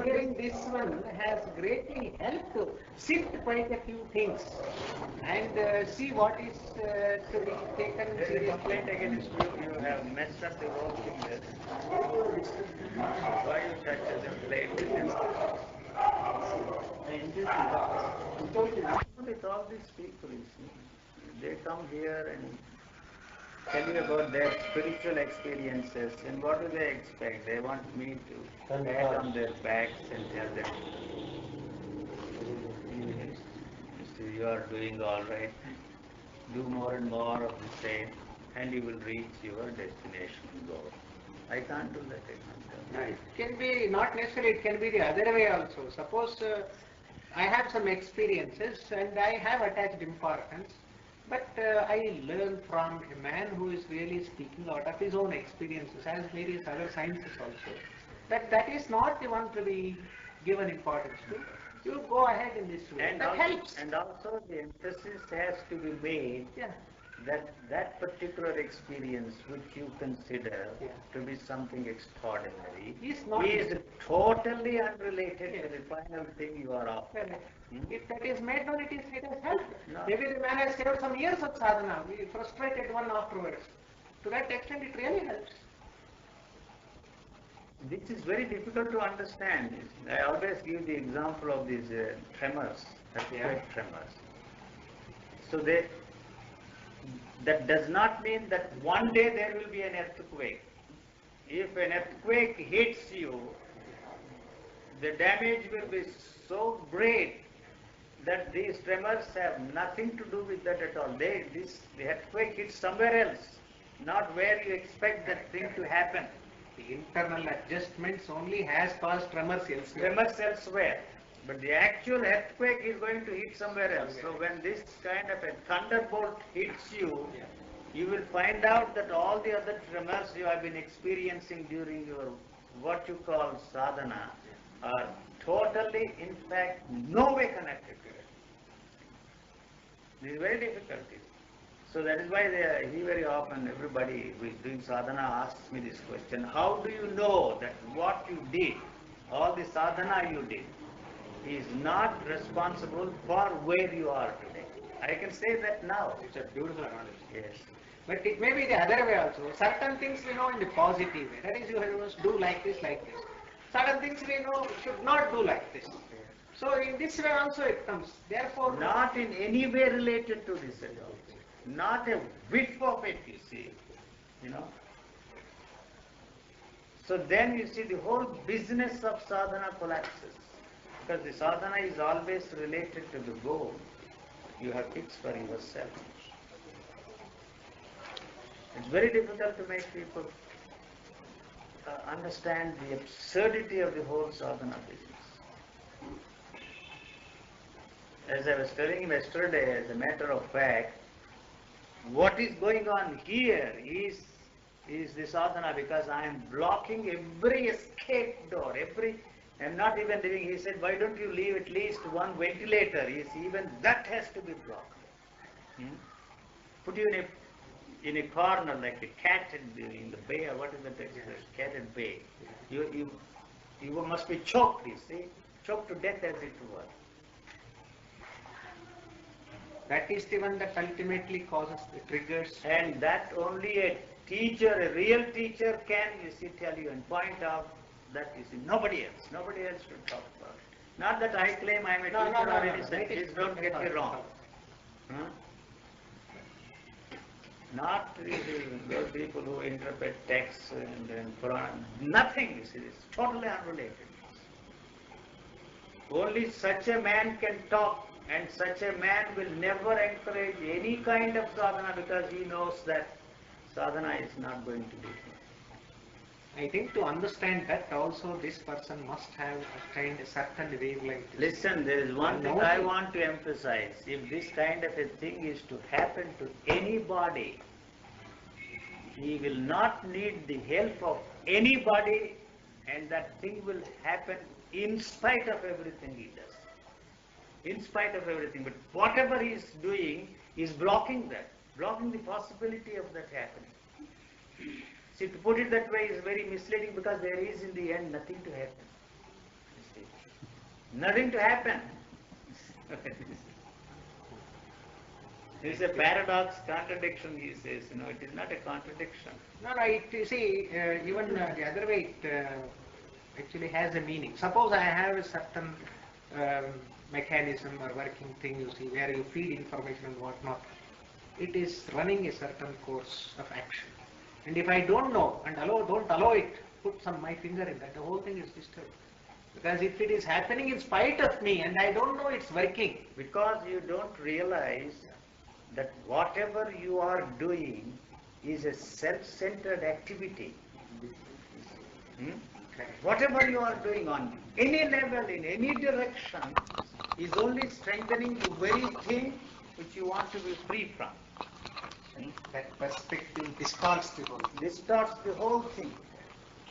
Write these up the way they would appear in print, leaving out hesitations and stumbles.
hearing this one has greatly helped to sift quite a few things and see what is to be taken There is a seriously. complaint against you. You have messed up the whole thing there. Why you touch the plate? With all these people, you see, they come here and tell you about their spiritual experiences, and what do they expect? They want me to pat on their backs and tell them, you are doing all right, do more and more of the same, and you will reach your destination goal. I can't do that. It can be not necessarily, it can be the other way also. Suppose I have some experiences and I have attached importance, but I learn from a man who is really speaking out of his own experiences, as various other sciences also, that is not the one to be given importance to. You go ahead in this way. And that also, helps. And also the emphasis has to be made that particular experience which you consider to be something extraordinary is totally unrelated to the final thing you are after. If that is made known, it has helped. No. Maybe the man has saved some years of sadhana. We frustrated one afterwards. To that extent, it really helps. This is very difficult to understand. I always give the example of these tremors, earthquake tremors. So that does not mean that one day there will be an earthquake. If an earthquake hits you, the damage will be so great that these tremors have nothing to do with that at all. The earthquake hits somewhere else, not where you expect that thing to happen. The internal adjustments only has caused tremors elsewhere. Tremors elsewhere. But the actual earthquake is going to hit somewhere else. So when this kind of a thunderbolt hits you, you will find out that all the other tremors you have been experiencing during your what you call sadhana are totally, in fact, no way connected to it. This is very difficult. So that is why very often everybody who is doing sadhana asks me this question: how do you know that what you did, all the sadhana you did, is not responsible for where you are today? I can say that now. It's a beautiful knowledge. Yes. But it may be the other way also. Certain things we know in the positive way. That is, you must do like this, like this. Certain things we know should not do like this. So in this way also it comes. Therefore, not in any way related to this at all. Not a whiff of it, you see. So then you see the whole business of sadhana collapses. Because the sadhana is always related to the goal you have fixed for yourself. It's very difficult to make people understand the absurdity of the whole sadhana business. As I was telling him yesterday, as a matter of fact, what is going on here is the sadhana, because I am blocking every escape door, I'm not even leaving. He said, why don't you leave at least one ventilator? Even that has to be blocked. Put you in a corner like a cat in the bay, or what is that expression? Cat and bay. You must be choked, you see, choked to death as it were. That is the one that ultimately causes the triggers. And that only a teacher, a real teacher can, tell you and point out that, nobody else should talk about it. Not that I claim I am a teacher or anything, please don't get me wrong. Not those people who interpret texts and Quran, nothing, it's totally unrelated. Only such a man can talk, and such a man will never encourage any kind of sadhana, because he knows that sadhana is not going to be. I think to understand that also this person must have attained a certain wavelength. Listen, there is one thing I want to emphasize. If this kind of a thing is to happen to anybody, he will not need the help of anybody, and that thing will happen in spite of everything he does. In spite of everything. But whatever he is doing is blocking that, blocking the possibility of that happening. See, to put it that way is very misleading, because there is in the end nothing to happen. Nothing to happen. There is a paradox, contradiction, he says. It is not a contradiction. No, no, you see, even the other way, it actually has a meaning. Suppose I have a certain mechanism or working thing, you see, where you feed information and whatnot. It is running a certain course of action. And if I don't know and don't allow it, put my finger in that, the whole thing is disturbed. Because if it is happening in spite of me and I don't know it's working. Because you don't realize that whatever you are doing is a self-centered activity. Whatever you are doing on any level, in any direction, is only strengthening the very thing which you want to be free from. That perspective distorts the whole thing. Distorts the whole thing.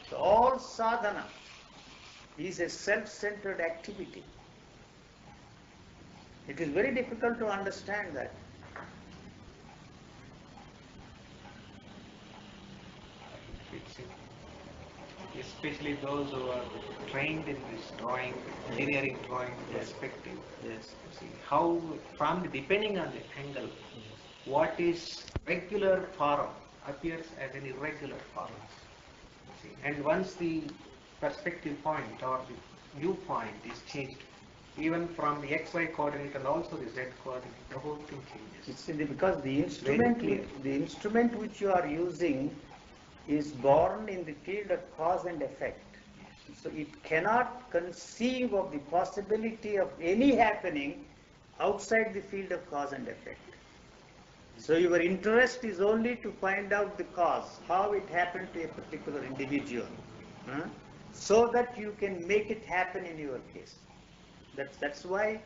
So all sadhana is a self-centered activity. It is very difficult to understand that. Especially those who are trained in this drawing, engineering drawing perspective. Yes. See how, depending on the angle, what is regular form appears as an irregular form. See, and once the perspective point or the viewpoint is changed, even from the XY coordinate and also the Z coordinate, the whole thing changes. It's because the instrument which you are using is born in the field of cause and effect. So it cannot conceive of the possibility of any happening outside the field of cause and effect. So your interest is only to find out the cause, how it happened to a particular individual, so that you can make it happen in your case. That's why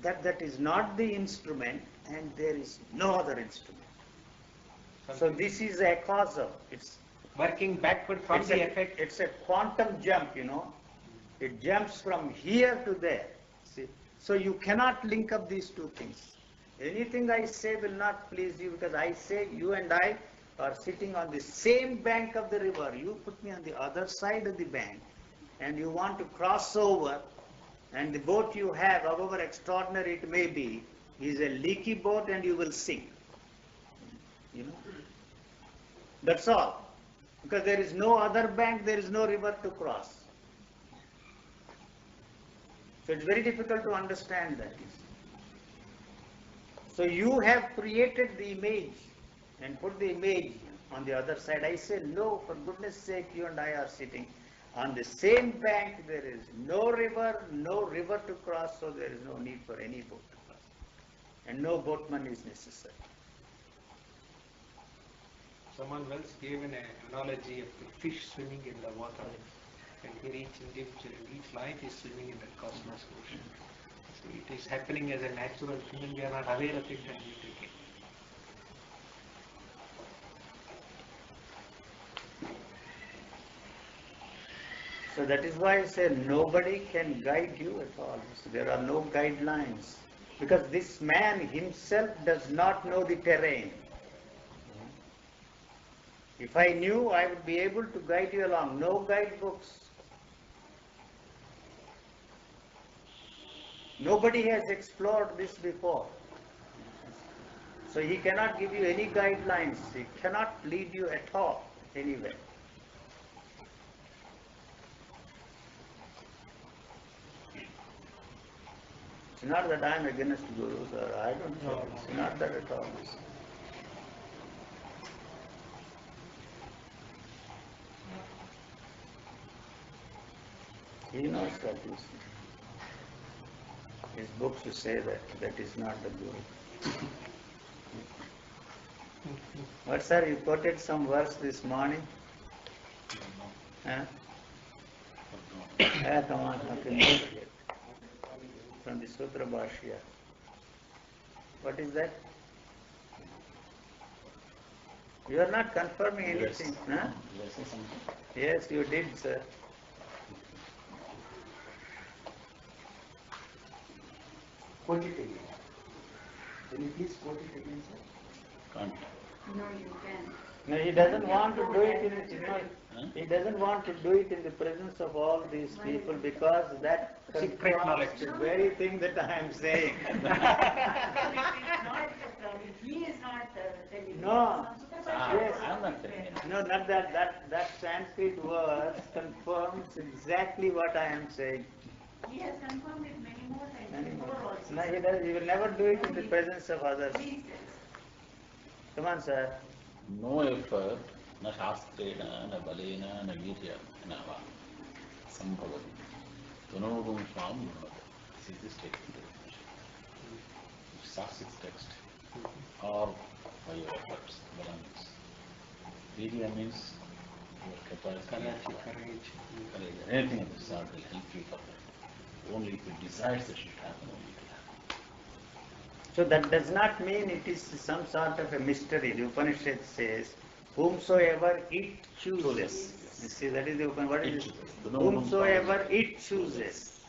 that is not the instrument, and there is no other instrument. So this is A-causal. It's working backward from the effect. It's a quantum jump, It jumps from here to there. See? So you cannot link up these two things. Anything I say will not please you, because I say you and I are sitting on the same bank of the river. You put me on the other side of the bank and you want to cross over, and the boat you have, however extraordinary it may be, is a leaky boat and you will sink. That's all. Because there is no other bank, there is no river to cross. So it's very difficult to understand that. So you have created the image and put the image on the other side. I say, no, for goodness sake, you and I are sitting on the same bank. There is no river to cross, so there is no need for any boat to cross. And no boatman is necessary. Someone else gave an analogy of the fish swimming in the water, and here each individual, each life is swimming in the cosmos ocean. So it is happening as a natural thing, and we are not aware of it, and we take it. So that is why I say nobody can guide you at all. So there are no guidelines, because this man himself does not know the terrain. If I knew, I would be able to guide you along. No guidebooks. Nobody has explored this before. So he cannot give you any guidelines. He cannot lead you at all anywhere. It's not that I am against gurus, or I don't know. It's not that at all. He knows that his books to say that is not the guru. What, sir, you quoted some verse this morning? Huh? Come on, how can you forget? From the Sutra Bhashya. What is that? You are not confirming anything, huh? Yes, you did, sir. Quote it again. Can you please quote it again, sir? No, you can. No, he doesn't want to do it in his He doesn't want to do it in the presence of all these people because that Secret knowledge. the very thing that I am saying. He is not telling. No. Yes. I'm not telling you. No, not that. That Sanskrit word confirms exactly what I am saying. He has confirmed it many more times Many before more. also. No, he will never do it in the presence of others. Please tell. Come on, sir. No effort, न शास्त्रेण न बलेन न वीर्येण वा सम्भवति तनोगुं स्वां भवति. This is the statement. Sakshi's text. Or by your efforts. Bala means. Virya means your capacity. Courage. Anything of the sort will help you for that. Only if it decides that it should happen, only it will happen. So that does not mean it is some sort of a mystery. The Upanishad says, whomsoever it chooses. You see, that is the Upanishad. What is it? Whomsoever it chooses.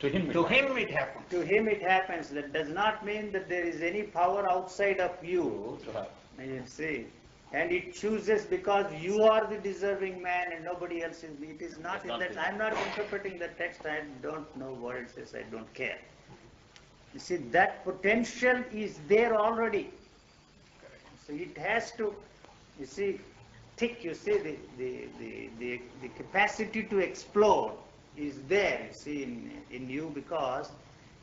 To him it happens. To him it happens. That does not mean that there is any power outside of you. to have. You see. And it chooses because you are the deserving man and nobody else is. It is not in that. I am not interpreting the text. I don't know what it says. I don't care. You see, that potential is there already. So it has to, you see, you see, the capacity to explode is there, you see, in you, because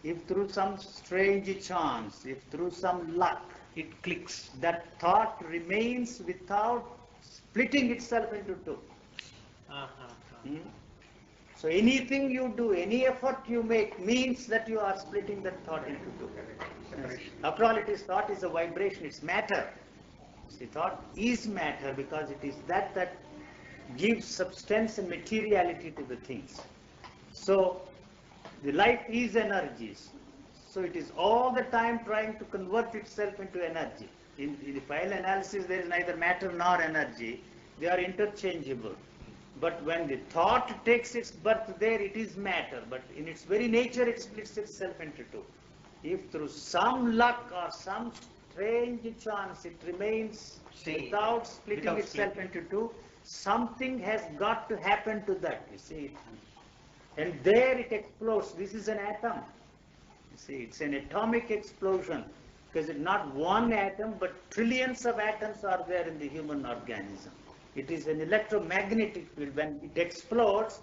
if through some strange chance, if through some luck, It clicks. that thought remains without splitting itself into two. Hmm? So anything you do, any effort you make means that you are splitting that thought into two. After all, it is thought is a vibration, it's matter. See, thought is matter because it is that gives substance and materiality to the things. So the life is energies. So it is all the time trying to convert itself into energy. In the final analysis, there is neither matter nor energy. They are interchangeable. But when the thought takes its birth there, it is matter. But in its very nature, it splits itself into two. If through some luck or some strange chance it remains without splitting itself into two, something has got to happen to that, you see. And there it explodes. This is an atom. You see, it's an atomic explosion. Because it's not one atom, but trillions of atoms are there in the human organism. It is an electromagnetic field. When it explodes,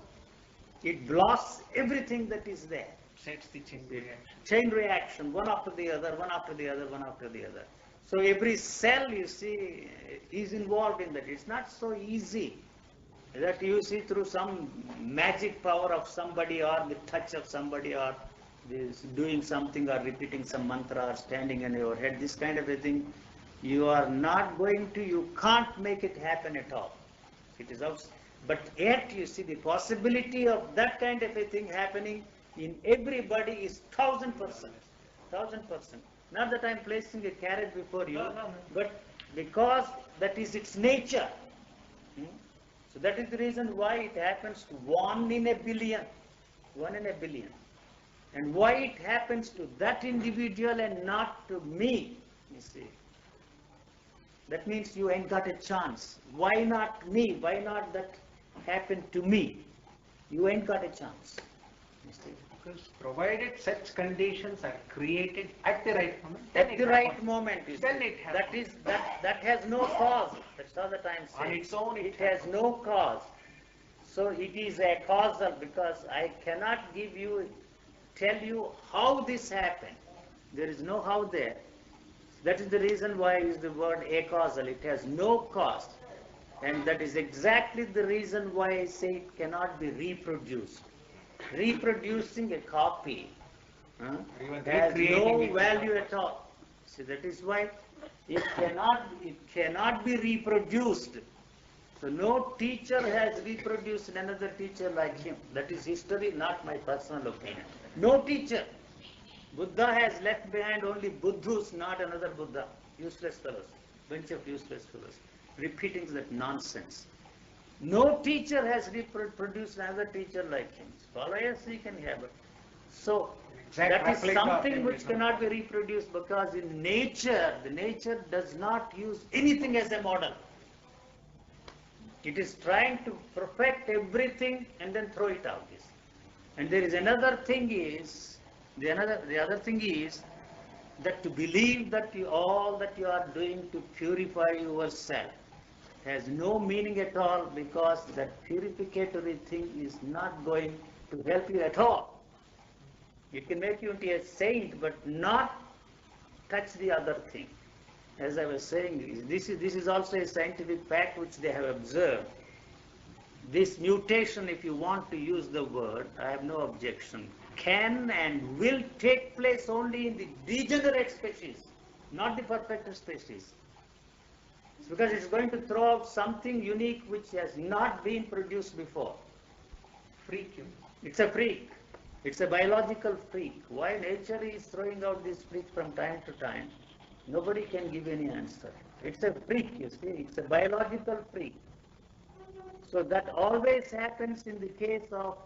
it blasts everything that is there. Sets the chain reaction. Chain reaction, one after the other, one after the other, one after the other. So every cell, you see, is involved in that. It's not so easy that you see through some magic power of somebody or the touch of somebody or this doing something or repeating some mantra or standing in your head, this kind of a thing. You are not going to, you can't make it happen at all. It is out. But yet, you see, the possibility of that kind of a thing happening in everybody is 1000%. 1000%. Not that I am placing a carrot before you, but because that is its nature. So that is the reason why it happens to 1 in a billion. 1 in a billion. And why it happens to that individual and not to me, you see. That means you ain't got a chance. Why not me? Why not that happen to me? You ain't got a chance. You see. Because provided such conditions are created at the right moment, At the right moment, you Then see. it happens. That has no cause. That's all that I'm saying. On its own, it has no cause. So it is a causal because I cannot tell you how this happened. There is no how there. That is the reason why I use the word A-causal. It has no cause. And that is exactly the reason why I say it cannot be reproduced. Reproducing a copy Even has recreating no it. value at all. So that is why it cannot be reproduced. So no teacher has reproduced another teacher like him. That is history, not my personal opinion. No teacher. Buddha has left behind only Buddhus, not another Buddha. Useless fellows. Bunch of useless fellows. Repeating that nonsense. No teacher has reproduced another teacher like him. Follow us, he can have it. So Exact that is replica of something him which is cannot be reproduced because in nature, the nature does not use anything as a model. It is trying to perfect everything and then throw it out. And there is another thing is, the other thing is that to believe that all that you are doing to purify yourself has no meaning at all, because that purificatory thing is not going to help you at all. It can make you into a saint, but not touch the other thing. As I was saying, this is also a scientific fact which they have observed. This mutation, if you want to use the word, I have no objection, can and will take place only in the degenerate species, not the perfected species. It's because it's going to throw out something unique which has not been produced before. Freak you. It's a freak. It's a biological freak. Why nature is throwing out these freaks from time to time, nobody can give any answer. It's a freak, you see. It's a biological freak. So that always happens in the case of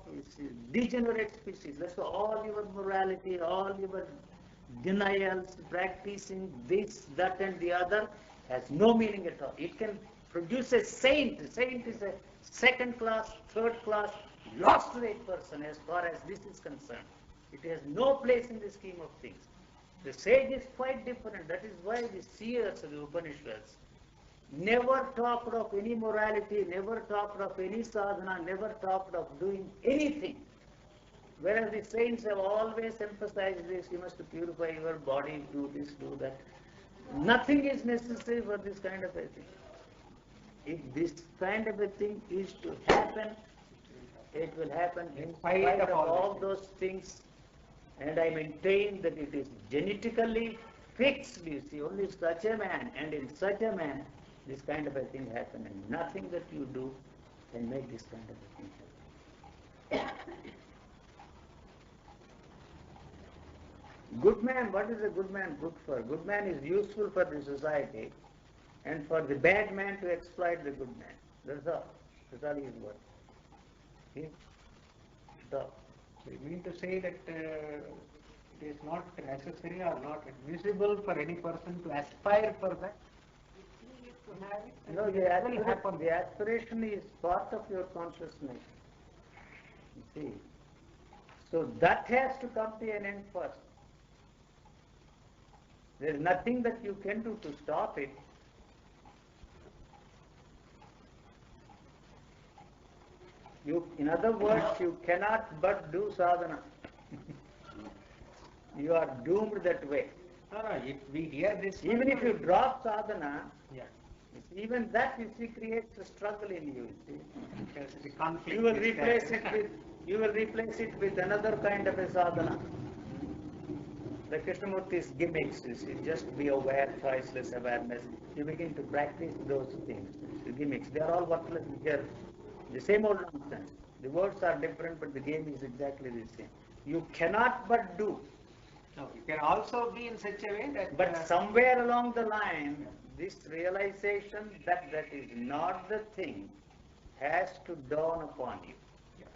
degenerate species. That's why all your morality, all your denials, practicing this, that and the other has no meaning at all. It can produce a saint. A saint is a second class, third class, lost rate person as far as this is concerned. It has no place in the scheme of things. The sage is quite different. That is why the seers of the Upanishads never talked of any morality, never talked of any sadhana, never talked of doing anything. Whereas the saints have always emphasized this: you must purify your body, do this, do that. Nothing is necessary for this kind of a thing. If this kind of a thing is to happen, it will happen in spite of all those things. And I maintain that it is genetically fixed, you see, only such a man, and in such a man, this kind of a thing happen, and nothing that you do can make this kind of a thing happen. Good man, what is a good man good for? Good man is useful for the society, and for the bad man to exploit the good man. That's all. That's all he is worth. See? That's all. So you mean to say that it is not necessary or not admissible for any person to aspire for that? To have it? No, the aspiration is part of your consciousness. You see. So that has to come to an end first. There is nothing that you can do to stop it. In other words, you cannot but do sadhana. You are doomed that way. No, if we hear this... Even if you drop sadhana, yeah. even that, you see, creates a struggle in you, see. Because the conflict You will is replace it with another kind of a sadhana. The Krishnamurti's gimmicks, you see, just be aware, choiceless awareness. You begin to practice those things, the gimmicks. They are all worthless here. The same old nonsense. The words are different, but the game is exactly the same. You cannot but do. No, you can also be in such a way that... But somewhere along the line, this realization that that is not the thing has to dawn upon you.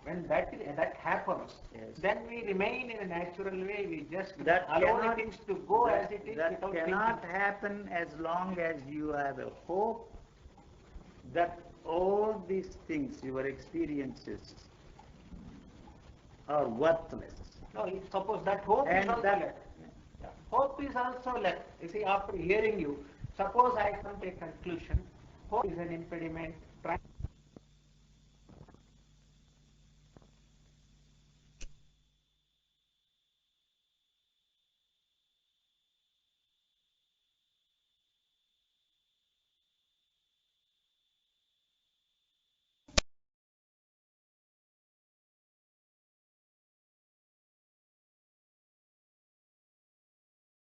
When that happens, Yes. then we remain in a natural way. We just That allow cannot- the things to go as it is That without cannot thinking. happen as long as you have a hope that all these things, your experiences, are worthless. No, suppose that hope is And also that- left. Hope is also left. You see, after hearing you, suppose I come to a conclusion, hope is an impediment,